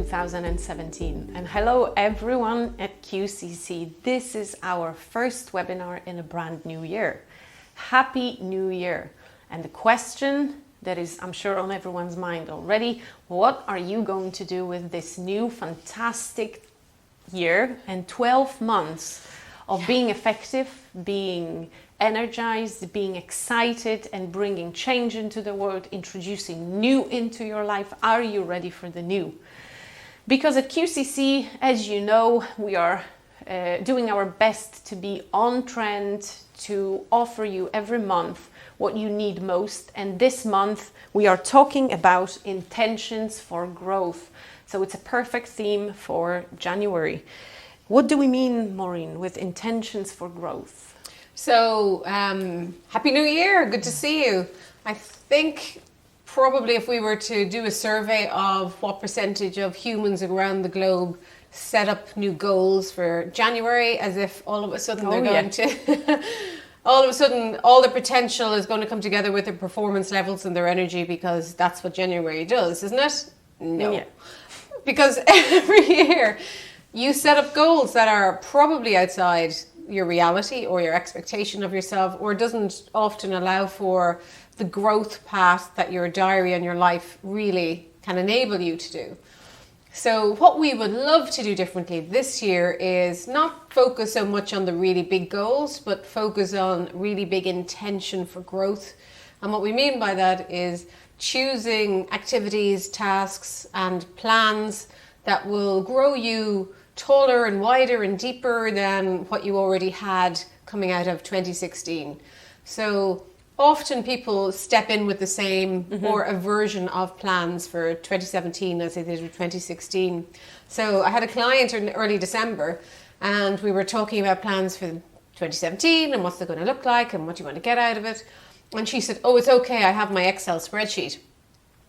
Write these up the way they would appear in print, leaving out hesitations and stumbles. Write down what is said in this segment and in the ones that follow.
2017. And hello everyone at QCC. This is our first webinar in a brand new year. Happy New Year. And the question that is, I'm sure, on everyone's mind already, what are you going to do with this new fantastic year and 12 months of being effective, being energized, being excited and bringing change into the world, introducing new into your life? Are you ready for the new? Because at QCC, as you know, we are doing our best to be on trend, to offer you every month what you need most. And this month we are talking about intentions for growth. So it's a perfect theme for January. What do we mean, Maureen, with intentions for growth? So, Happy New Year, good to see you. I think probably if we were to do a survey of what percentage of humans around the globe set up new goals for January, as if all of a sudden they're going to, all of a sudden all the potential is going to come together with their performance levels and their energy, because that's what January does, isn't it? No. Yeah. Because every year you set up goals that are probably outside your reality or your expectation of yourself, or doesn't often allow for the growth path that your diary and your life really can enable you to do. So what we would love to do differently this year is not focus so much on the really big goals, but focus on really big intention for growth. And what we mean by that is choosing activities, tasks, and plans that will grow you taller and wider and deeper than what you already had coming out of 2016. So often people step in with the same or a version of plans for 2017 as they did with 2016. So I had a client in early December and we were talking about plans for 2017 and what's it going to look like and what do you want to get out of it. And she said, oh, it's okay, I have my Excel spreadsheet.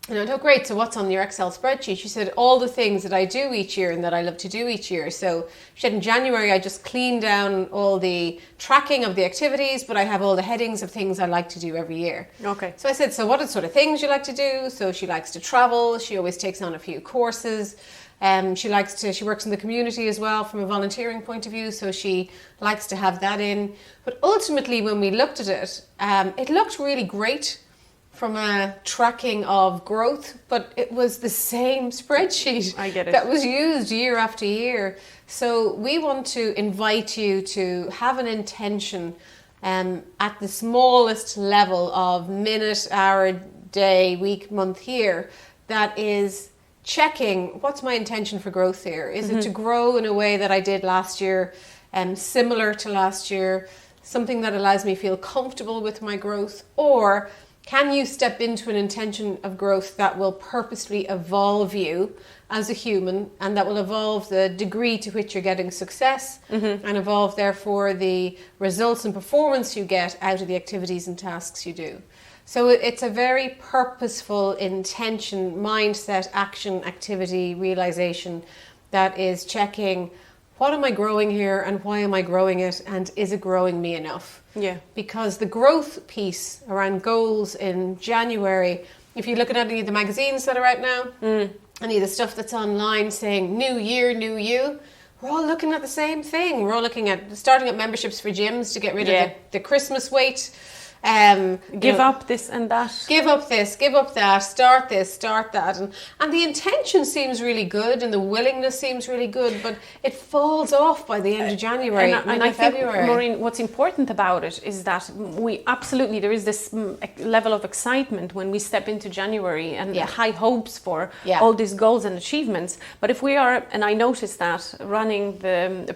And I went, oh great, so what's on your Excel spreadsheet? She said, all the things that I do each year and that I love to do each year. So she said, in January, I just cleaned down all the tracking of the activities, but I have all the headings of things I like to do every year. Okay. So I said, so what are sort of things you like to do? So she likes to travel. She always takes on a few courses. She works in the community as well from a volunteering point of view. So she likes to have that in. But ultimately, when we looked at it, it looked really great from a tracking of growth, but it was the same spreadsheet that was used year after year. So we want to invite you to have an intention at the smallest level of minute, hour, day, week, month, year, that is checking, what's my intention for growth here? Is it to grow in a way that I did last year, similar to last year, something that allows me to feel comfortable with my growth? Or can you step into an intention of growth that will purposely evolve you as a human, and that will evolve the degree to which you're getting success and evolve, therefore, the results and performance you get out of the activities and tasks you do? So it's a very purposeful intention, mindset, action, activity, realization that is checking, what am I growing here and why am I growing it, and is it growing me enough? Yeah. Because the growth piece around goals in January, if you look at any of the magazines that are out now, any of the stuff that's online saying new year, new you, we're all looking at the same thing. We're all looking at starting up memberships for gyms to get rid of the Christmas weight. Give up this and that. Give up this, give up that, start this, start that. And the intention seems really good and the willingness seems really good, but it falls off by the end of January and I think, Maureen, what's important about it is that there is this level of excitement when we step into January and high hopes for all these goals and achievements. But if we are, and I noticed that running the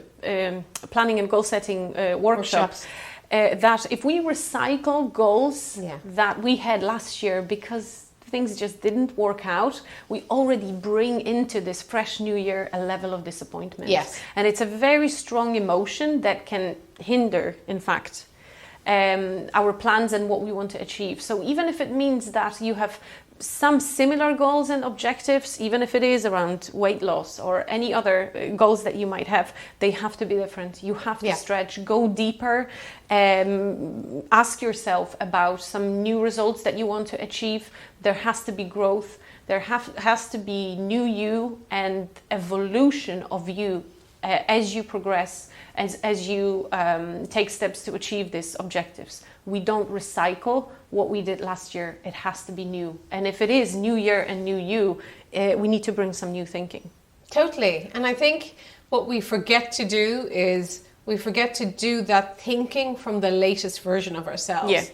planning and goal setting workshops, that if we recycle goals that we had last year because things just didn't work out, we already bring into this fresh new year a level of disappointment. Yes. And it's a very strong emotion that can hinder, in fact, our plans and what we want to achieve. So even if it means that you have some similar goals and objectives, even if it is around weight loss or any other goals that you might have, they have to be different. You have to stretch, go deeper, ask yourself about some new results that you want to achieve. There has to be growth. There has to be new you and evolution of you as you progress, as you take steps to achieve these objectives. We don't recycle what we did last year. It has to be new. And if it is new year and new you, we need to bring some new thinking. Totally. And I think what we forget to do is we forget to do that thinking from the latest version of ourselves. Yeah.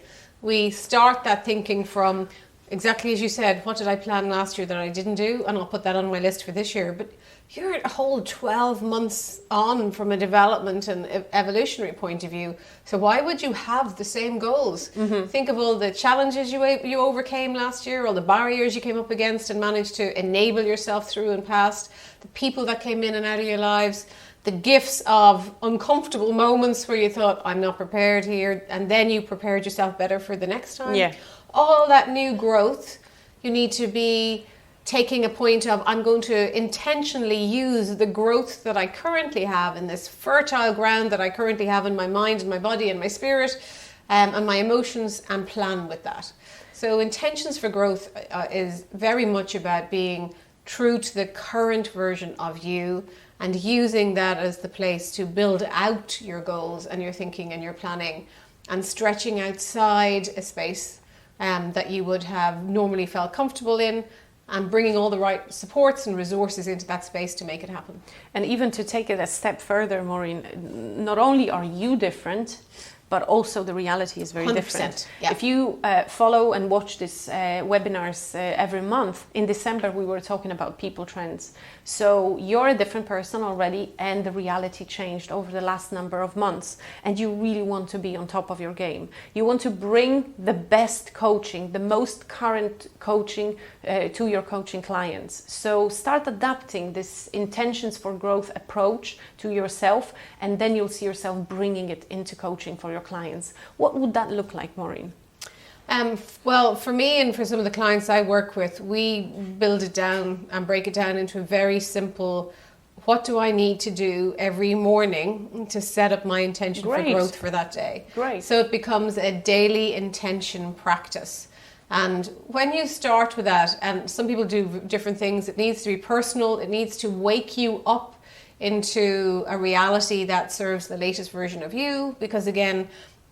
We start that thinking from, exactly as you said, what did I plan last year that I didn't do? And I'll put that on my list for this year. But you're a whole 12 months on from a development and evolutionary point of view. So why would you have the same goals? Mm-hmm. Think of all the challenges you overcame last year, all the barriers you came up against and managed to enable yourself through and past, the people that came in and out of your lives, the gifts of uncomfortable moments where you thought, I'm not prepared here, and then you prepared yourself better for the next time. Yeah. All that new growth, you need to be taking a point of, I'm going to intentionally use the growth that I currently have in this fertile ground that I currently have in my mind and my body and my spirit and my emotions, and plan with that. So intentions for growth is very much about being true to the current version of you and using that as the place to build out your goals and your thinking and your planning, and stretching outside a space that you would have normally felt comfortable in, and bringing all the right supports and resources into that space to make it happen. And even to take it a step further, Maureen, not only are you different, but also the reality is very 100%, different. Yeah. If you follow and watch these webinars every month, in December we were talking about people trends. So you're a different person already, and the reality changed over the last number of months, and you really want to be on top of your game. You want to bring the best coaching, the most current coaching to your coaching clients. So start adapting this intentions for growth approach to yourself, and then you'll see yourself bringing it into coaching for your clients. What would that look like, Maureen? Well, for me and for some of the clients I work with, we build it down and break it down into a very simple, what do I need to do every morning to set up my intention for growth for that day? Great. So it becomes a daily intention practice. And when you start with that, and some people do different things, it needs to be personal, it needs to wake you up into a reality that serves the latest version of you, because again,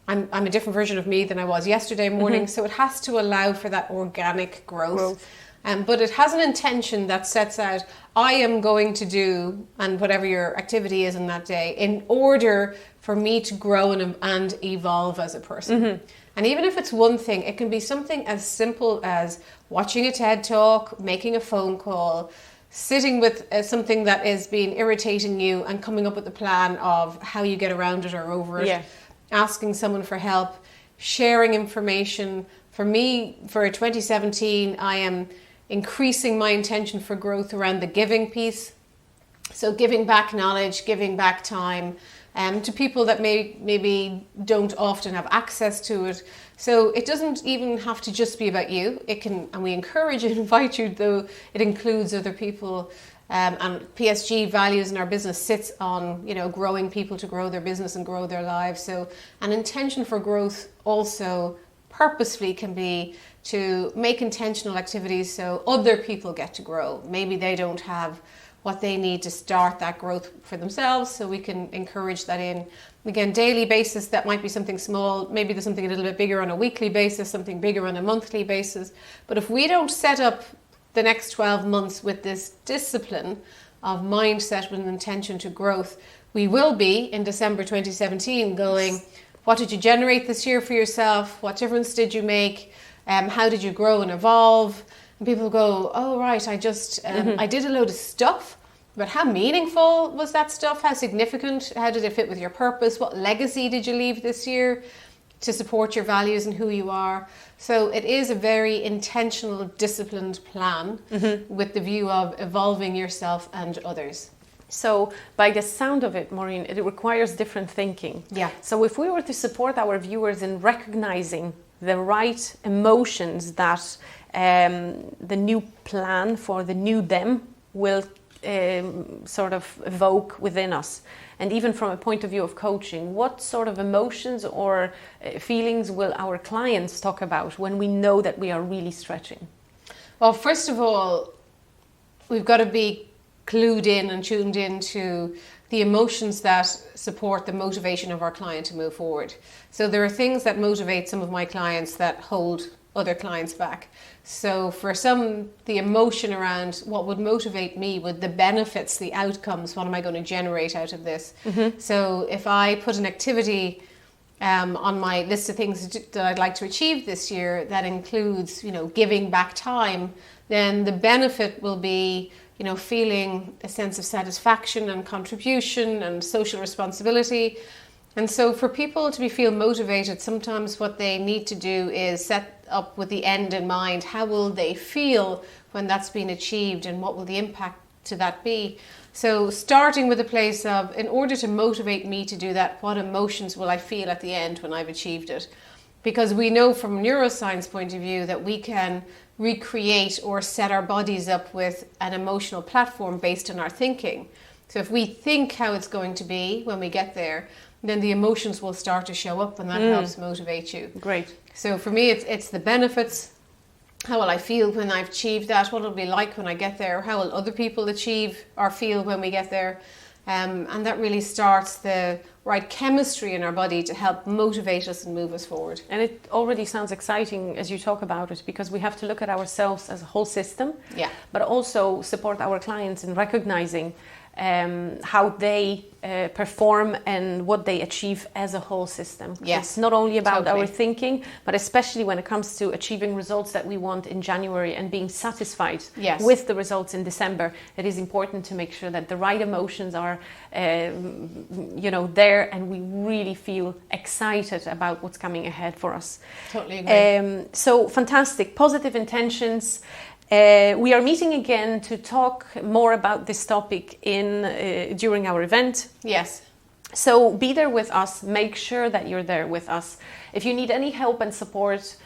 I'm a different version of me than I was yesterday morning. Mm-hmm. So it has to allow for that organic growth. But it has an intention that sets out, I am going to do, and whatever your activity is in that day, in order for me to grow and evolve as a person. Mm-hmm. And even if it's one thing, it can be something as simple as watching a TED Talk, making a phone call, sitting with something that is being irritating you and coming up with a plan of how you get around it or over it. Yeah. Asking someone for help, sharing information. For me, for 2017, I am increasing my intention for growth around the giving piece. So giving back knowledge, giving back time to people that maybe don't often have access to it. So it doesn't even have to just be about you. It can, and we encourage and invite you, though it includes other people. And PSG values in our business sits on, growing people to grow their business and grow their lives. So an intention for growth also purposefully can be to make intentional activities so other people get to grow. Maybe they don't have what they need to start that growth for themselves, so we can encourage that in. Again, daily basis, that might be something small. Maybe there's something a little bit bigger on a weekly basis, something bigger on a monthly basis. But if we don't set up the next 12 months with this discipline of mindset with an intention to growth, we will be in December 2017 going, what did you generate this year for yourself? What difference did you make? How did you grow and evolve? And people go, oh, right, I did a load of stuff, but how meaningful was that stuff? How significant? How did it fit with your purpose? What legacy did you leave this year to support your values and who you are? So it is a very intentional, disciplined plan with the view of evolving yourself and others. So by the sound of it, Maureen, it requires different thinking. Yeah. So if we were to support our viewers in recognizing the right emotions that the new plan for the new them will sort of evoke within us, and even from a point of view of coaching, what sort of emotions or feelings will our clients talk about when we know that we are really stretching? Well, first of all, we've got to be clued in and tuned into the emotions that support the motivation of our client to move forward. So there are things that motivate some of my clients that hold other clients back. So for some, the emotion around what would motivate me with the benefits, the outcomes, what am I going to generate out of this? Mm-hmm. So if I put an activity on my list of things that I'd like to achieve this year that includes, giving back time, then the benefit will be, feeling a sense of satisfaction and contribution and social responsibility. And so for people to feel motivated, sometimes what they need to do is set up with the end in mind. How will they feel when that's been achieved, and what will the impact to that be? So starting with a place of, in order to motivate me to do that, what emotions will I feel at the end when I've achieved it? Because we know from a neuroscience point of view that we can recreate or set our bodies up with an emotional platform based on our thinking. So if we think how it's going to be when we get there, then the emotions will start to show up, and that helps motivate you. Great. So for me, it's the benefits. How will I feel when I've achieved that? What will it be like when I get there? How will other people achieve or feel when we get there? And that really starts the right chemistry in our body to help motivate us and move us forward. And it already sounds exciting as you talk about it, because we have to look at ourselves as a whole system, but also support our clients in recognizing how they perform and what they achieve as a whole system. Yes, it's not only about totally. our thinking, but especially when it comes to achieving results that we want in January and being satisfied with the results in December. It is important to make sure that the right emotions are there, and we really feel excited about what's coming ahead for us. Totally agree. So fantastic, positive intentions. We are meeting again to talk more about this topic during our event. Yes. So be there with us. Make sure that you're there with us. If you need any help and support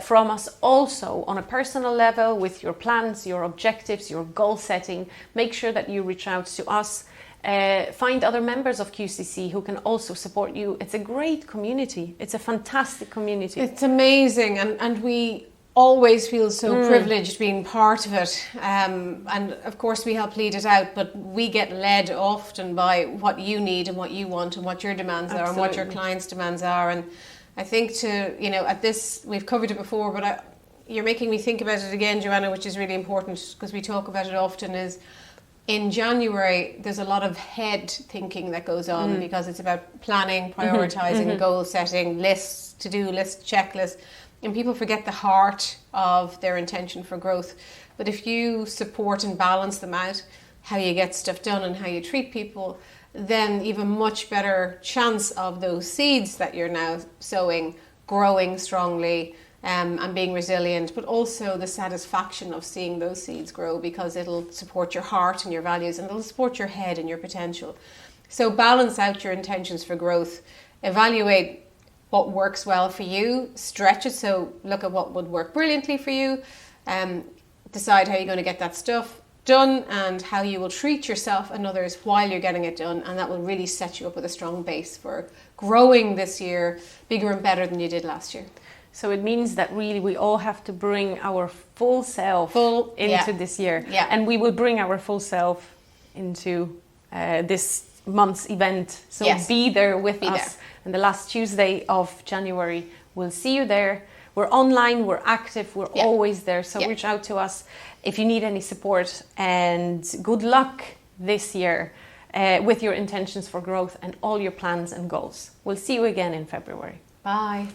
from us also on a personal level with your plans, your objectives, your goal setting, make sure that you reach out to us. Find other members of QCC who can also support you. It's a great community. It's a fantastic community. It's amazing, and we always feel so privileged being part of it, and of course we help lead it out, but we get led often by what you need and what you want and what your demands are and what your clients' demands are. And I think at this, we've covered it before, but you're making me think about it again, Joanna, which is really important because we talk about it often, is in January there's a lot of head thinking that goes on because it's about planning, prioritizing, goal setting, lists, to-do lists, checklists. And people forget the heart of their intention for growth. But if you support and balance them out, how you get stuff done and how you treat people, then you have a much better chance of those seeds that you're now sowing growing strongly and being resilient, but also the satisfaction of seeing those seeds grow, because it'll support your heart and your values, and it'll support your head and your potential. So balance out your intentions for growth. Evaluate what works well for you, stretch it, so look at what would work brilliantly for you, decide how you're going to get that stuff done and how you will treat yourself and others while you're getting it done, and that will really set you up with a strong base for growing this year bigger and better than you did last year. So it means that really we all have to bring our full self into this year, and we will bring our full self into this month's event. So be there with us. And the last Tuesday of January, we'll see you there. We're online, we're active, we're always there. So reach out to us if you need any support. And good luck this year with your intentions for growth and all your plans and goals. We'll see you again in February. Bye.